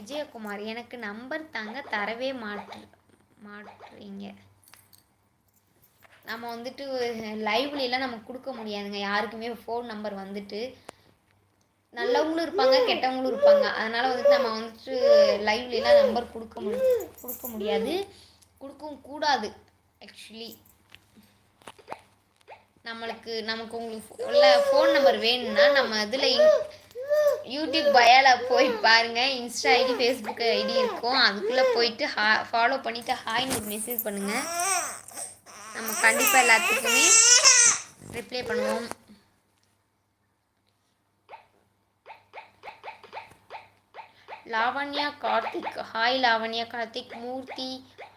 விஜயகுமார் எனக்கு நம்பர் தாங்க தரவே மாட்டுறீங்க. நம்ம வந்துட்டு லைவ்லாம் நம்ம கொடுக்க முடியாதுங்க யாருக்குமே ஃபோன் நம்பர் வந்துட்டு. நல்லவங்களும் இருப்பாங்க கெட்டவங்களும் இருப்பாங்க. அதனால் வந்துட்டு நம்ம வந்துட்டு லைவ்லாம் நம்பர் கொடுக்க முடியாது, கொடுக்கவும் கூடாது. ஆக்சுவலி நமக்கு உங்களுக்கு ஃபோன் நம்பர் வேணும்னா நம்ம இதில் யூடியூப் பயால போய் பாருங்கள். இன்ஸ்டா ஐடி ஃபேஸ்புக் ஐடி இருக்கும். அதுக்குள்ளே போயிட்டு ஃபாலோ பண்ணிவிட்டு ஹாய்னு ஒரு மெசேஜ் பண்ணுங்கள். நம்ம கண்டிப்பாக எல்லாத்துக்குமே ரிப்ளை பண்ணுவோம். Lavanya Karthik hi. Lavanya Karthik. Murthy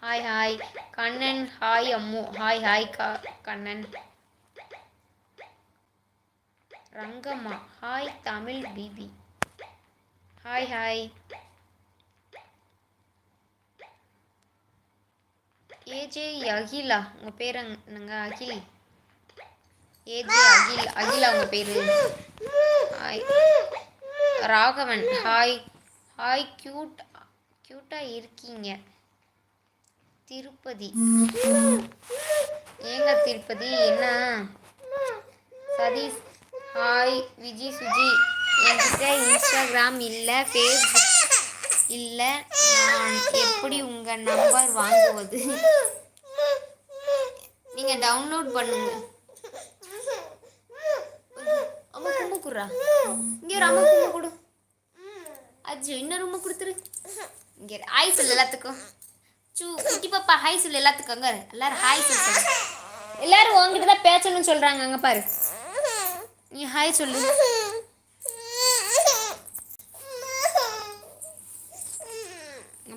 hi hi. Kannan hi. Ammu hi hi Kannan. Rangamma hi. Tamil BB hi hi. AJ Akila உங்கள் பேர் என்னங்க? அகில். ஏஜே அகிலா உங்கள் பேர்? ஹாய். Raghavan hi hi. க்யூட்டாக இருக்கீங்க. திருப்பதி ஏங்க திருப்பதி என்ன? சதீஷ் ஹாய். விஜி சுஜி என்கிட்ட இன்ஸ்டாகிராம் இல்லை, ஃபேஸ்புக் இல்லை, நான் எப்படி உங்கள் நம்பர் வாங்குவது? நீங்கள் டவுன்லோட் பண்ணுங்க. அம்மா கும்பு குடுறா. இங்கே ஒரு அம்மா கும்பு கொடு. அஜு இன்னும் ரொம்ப கொடுத்துரு. இங்கே ஹாய் சொல்லு எல்லாத்துக்கும். குட்டி பாப்பா ஹாய் சொல்லு எல்லாத்துக்கும். அங்கே எல்லாரும் ஹாய் சொல்லுங்க. எல்லாரும் உங்ககிட்ட தான் பேசணும்னு சொல்கிறாங்க. அங்கே பாரு, நீ ஹாய் சொல்லு.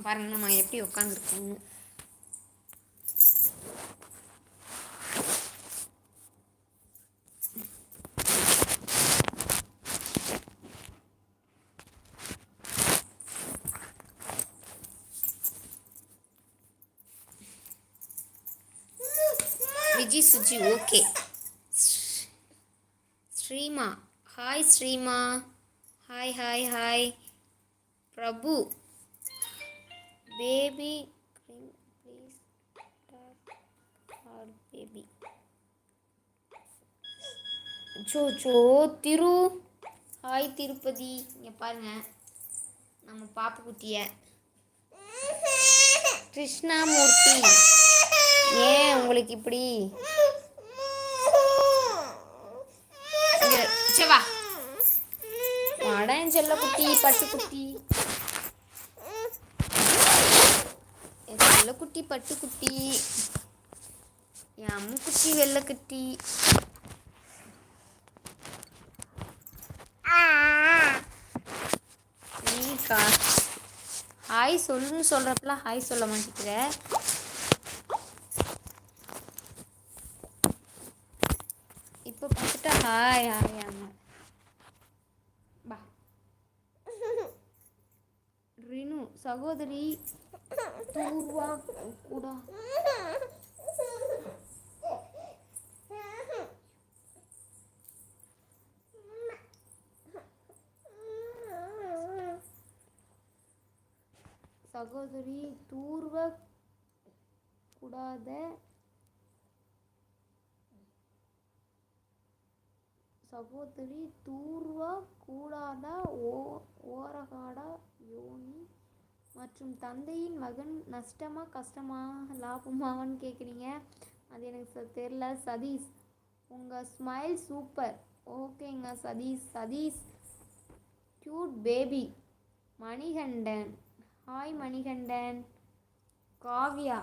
பாருங்க நம்ம எப்படி உட்காந்துருக்கோம். Viji Suji okay. Shrima hi. Shrima hi hi hi. Prabhu baby please talk baby. So Thiru hi. Tirupati இங்கே பாருங்க நம்ம பாப்பு குட்டிய. கிருஷ்ணாமூர்த்தி ஏன் உங்களுக்கு இப்படி? வா வாடேன் செல்ல குட்டி, பட்டு குட்டி, செல்ல குட்டி, பட்டு குட்டி, என் அம்மு குட்டி, வெள்ளை குட்டி. நீக்கா ஹாய் சொல்லுன்னு சொல்கிறப்பெல்லாம் ஹாய் சொல்ல மாட்டேங்கிற. இப்போ பார்த்துட்டா ஹாய் ஹாய் அம்மா பா. ரினு சகோதரி பூர்வா கூட சகோதரி தூர்வ கூடாத சகோதரி தூர்வ கூடாத ஓரகாடா யோனி மற்றும் தந்தையின் மகன் நஷ்டமா கஷ்டமா லாபமாவான்னு கேட்குறீங்க. அது எனக்கு தெரில. சதீஷ் உங்கள் ஸ்மைல் சூப்பர். ஓகேங்க Sathish. Sathish cute baby. Manikandan hi. Manikandan. Kavya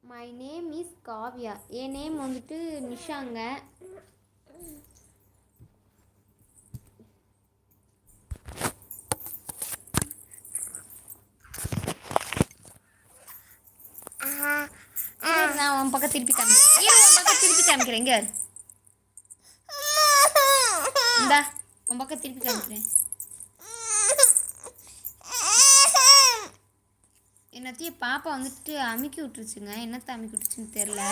my name is Kavya. என் நேம் வந்துட்டு நிஷாங்க. நான் உன் பக்கம் திருப்பி காமிக்கிறேன். இங்க இந்தா உன் பக்கம் திருப்பி காமிக்கிறேன். என்னத்தையும் பாப்பா வந்துட்டு அமுக்கி விட்டுருச்சுங்க. என்னத்தை அமுக்கி விட்டுருச்சுன்னு தெரில.